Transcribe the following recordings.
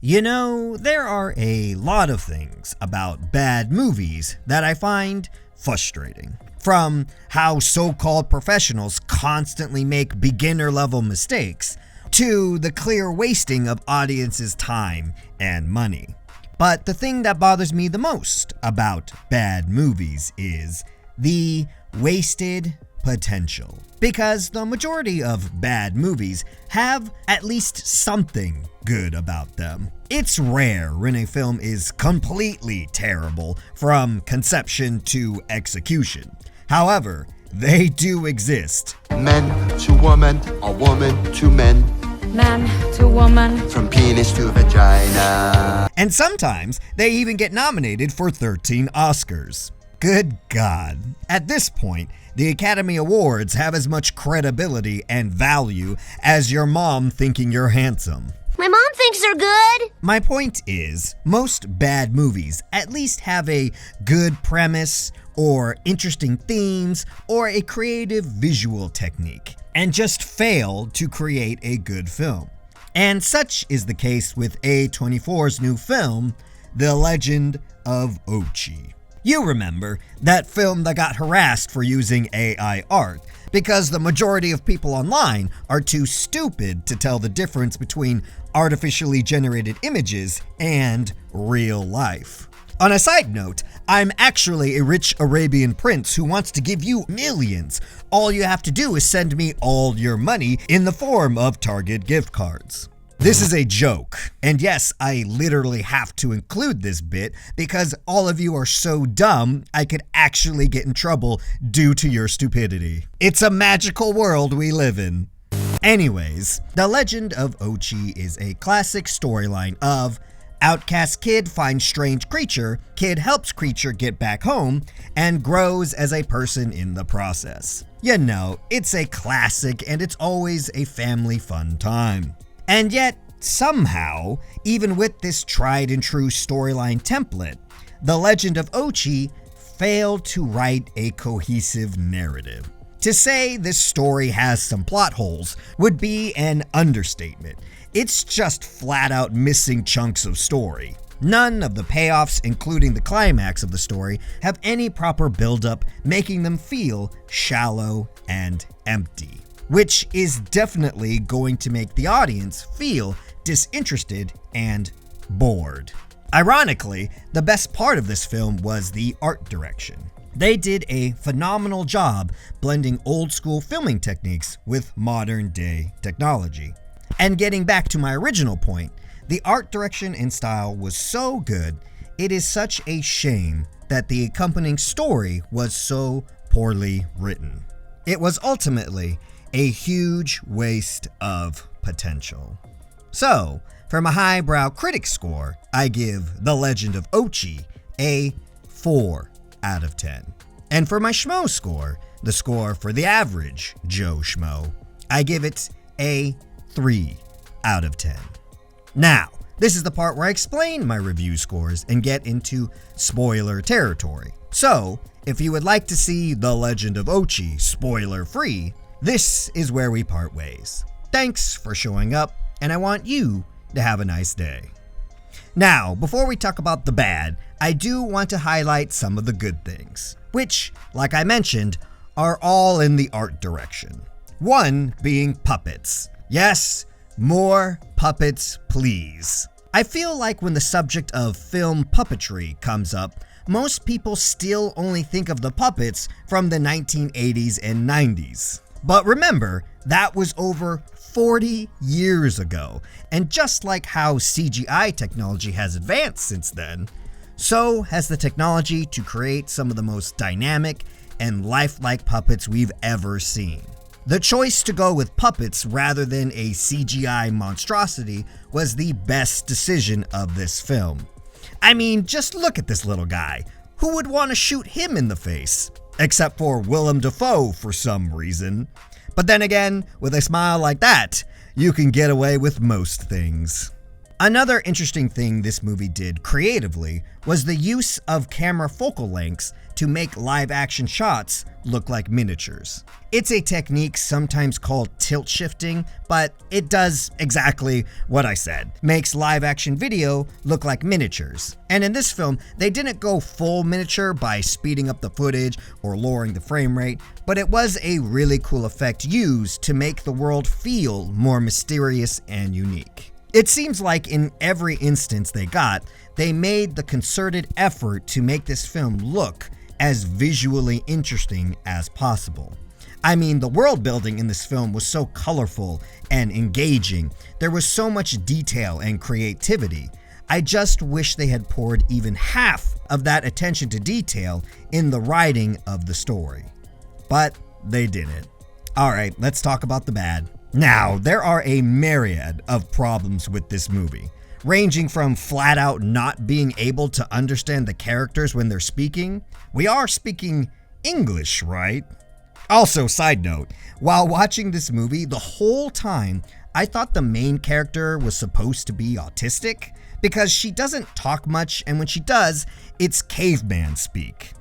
You know, there are a lot of things about bad movies that I find frustrating. From how so-called professionals constantly make beginner-level mistakes, to the clear wasting of audiences' time and money. But the thing that bothers me the most about bad movies is the wasted potential. Because the majority of bad movies have at least something good about them. It's rare when a film is completely terrible from conception to execution. However, they do exist. Men to woman, or woman to men. Man to woman. From penis to vagina. And sometimes they even get nominated for 13 Oscars. Good God. At this point, the Academy Awards have as much credibility and value as your mom thinking you're handsome. My mom thinks they're good. My point is, most bad movies at least have a good premise, or interesting themes, or a creative visual technique, and just fail to create a good film. And such is the case with A24's new film, The Legend of Ochi. You remember that film that got harassed for using AI art because the majority of people online are too stupid to tell the difference between artificially generated images and real life. On a side note, I'm actually a rich Arabian prince who wants to give you millions. All you have to do is send me all your money in the form of Target gift cards. This is a joke, and yes, I literally have to include this bit because all of you are so dumb I could actually get in trouble due to your stupidity. It's a magical world we live in. Anyways, The Legend of Ochi is a classic storyline of outcast kid finds strange creature, kid helps creature get back home, and grows as a person in the process. You know, it's a classic and it's always a family fun time. And yet, somehow, even with this tried and true storyline template, The Legend of Ochi failed to write a cohesive narrative. To say this story has some plot holes would be an understatement. It's just flat out missing chunks of story. None of the payoffs, including the climax of the story, have any proper build-up, making them feel shallow and empty, which is definitely going to make the audience feel disinterested and bored. Ironically, the best part of this film was the art direction. They did a phenomenal job blending old school filming techniques with modern day technology. And getting back to my original point, the art direction and style was so good, it is such a shame that the accompanying story was so poorly written. It was ultimately a huge waste of potential. So, for my highbrow critic score, I give The Legend of Ochi a 4 out of 10. And for my schmo score, the score for the average Joe Schmo, I give it a 3 out of 10. Now, this is the part where I explain my review scores and get into spoiler territory. So, if you would like to see The Legend of Ochi spoiler-free, this is where we part ways. Thanks for showing up, and I want you to have a nice day. Now, before we talk about the bad, I do want to highlight some of the good things, which, like I mentioned, are all in the art direction. One being puppets. Yes, more puppets, please. I feel like when the subject of film puppetry comes up, most people still only think of the puppets from the 1980s and 90s. But remember, that was over 40 years ago, and just like how CGI technology has advanced since then, so has the technology to create some of the most dynamic and lifelike puppets we've ever seen. The choice to go with puppets rather than a CGI monstrosity was the best decision of this film. I mean, just look at this little guy. Who would want to shoot him in the face? Except for Willem Dafoe for some reason. But then again, with a smile like that, you can get away with most things. Another interesting thing this movie did creatively was the use of camera focal lengths to make live action shots look like miniatures. It's a technique sometimes called tilt shifting, but it does exactly what I said. Makes live action video look like miniatures. And in this film, they didn't go full miniature by speeding up the footage or lowering the frame rate, but it was a really cool effect used to make the world feel more mysterious and unique. It seems like in every instance they made the concerted effort to make this film look as visually interesting as possible. I mean, the world building in this film was so colorful and engaging. There was so much detail and creativity. I just wish they had poured even half of that attention to detail in the writing of the story. But they didn't. Alright, let's talk about the bad. Now, there are a myriad of problems with this movie, ranging from flat out not being able to understand the characters when they're speaking. We are speaking English, right? Also, side note, while watching this movie, the whole time I thought the main character was supposed to be autistic because she doesn't talk much, and when she does, it's caveman speak.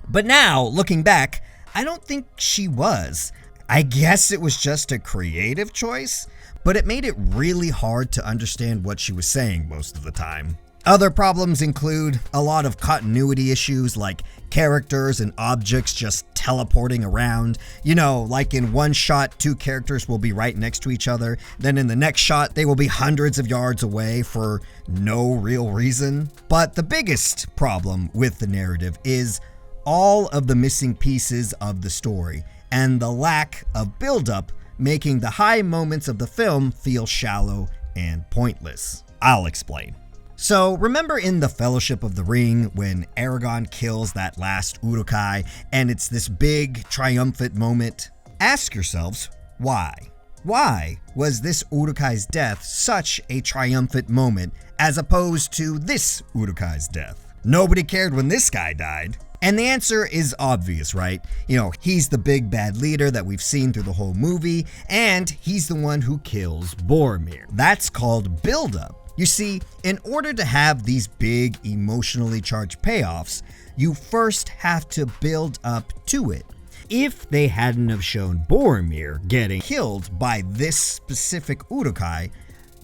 But now, looking back, I don't think she was. I guess it was just a creative choice, but it made it really hard to understand what she was saying most of the time. Other problems include a lot of continuity issues, like characters and objects just teleporting around. You know, like in one shot, two characters will be right next to each other, then in the next shot, they will be hundreds of yards away for no real reason. But the biggest problem with the narrative is all of the missing pieces of the story and the lack of buildup, making the high moments of the film feel shallow and pointless. I'll explain. So, remember in The Fellowship of the Ring when Aragorn kills that last Uruk-hai and it's this big, triumphant moment? Ask yourselves, why? Why was this Uruk-hai's death such a triumphant moment as opposed to this Uruk-hai's death? Nobody cared when this guy died. And the answer is obvious, right? You know, he's the big bad leader that we've seen through the whole movie, and he's the one who kills Boromir. That's called buildup. You see, in order to have these big emotionally charged payoffs, you first have to build up to it. If they hadn't have shown Boromir getting killed by this specific Uruk-hai,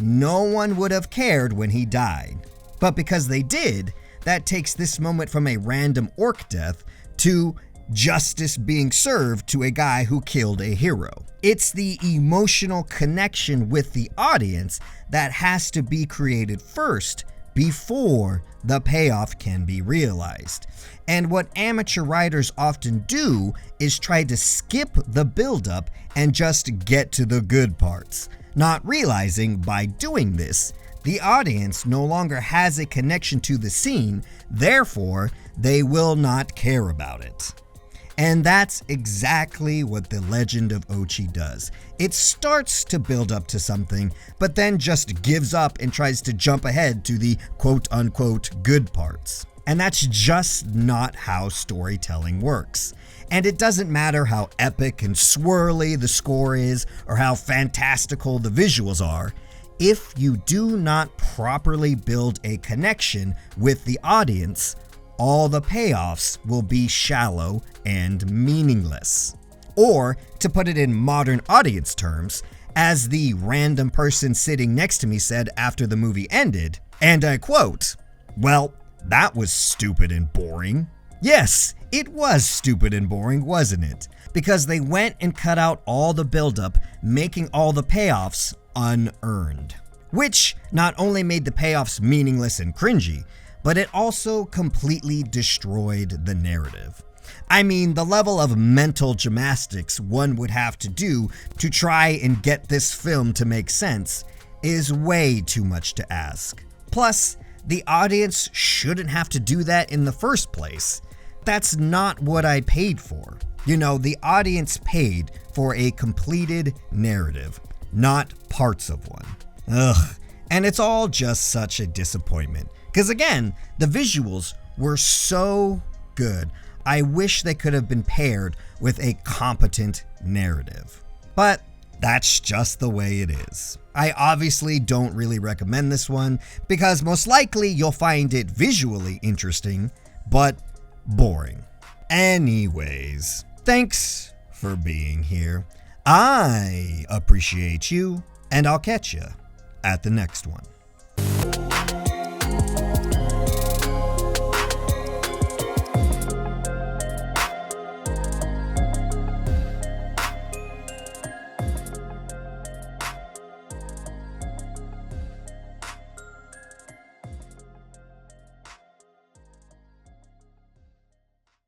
no one would have cared when he died. But because they did, that takes this moment from a random orc death to justice being served to a guy who killed a hero. It's the emotional connection with the audience that has to be created first before the payoff can be realized. And what amateur writers often do is try to skip the buildup and just get to the good parts, not realizing by doing this, the audience no longer has a connection to the scene, therefore, they will not care about it. And that's exactly what The Legend of Ochi does. It starts to build up to something, but then just gives up and tries to jump ahead to the quote-unquote good parts. And that's just not how storytelling works. And it doesn't matter how epic and swirly the score is, or how fantastical the visuals are. If you do not properly build a connection with the audience, all the payoffs will be shallow and meaningless. Or, to put it in modern audience terms, as the random person sitting next to me said after the movie ended, and I quote, "Well, that was stupid and boring." Yes, it was stupid and boring, wasn't it? Because they went and cut out all the buildup, making all the payoffs unearned. Which not only made the payoffs meaningless and cringy, but it also completely destroyed the narrative. I mean, the level of mental gymnastics one would have to do to try and get this film to make sense is way too much to ask. Plus, the audience shouldn't have to do that in the first place. That's not what I paid for. You know, the audience paid for a completed narrative, not parts of one. Ugh. And it's all just such a disappointment. Because again, the visuals were so good. I wish they could have been paired with a competent narrative. But that's just the way it is. I obviously don't really recommend this one because most likely you'll find it visually interesting, but boring. Anyways, thanks for being here. I appreciate you, and I'll catch you at the next one.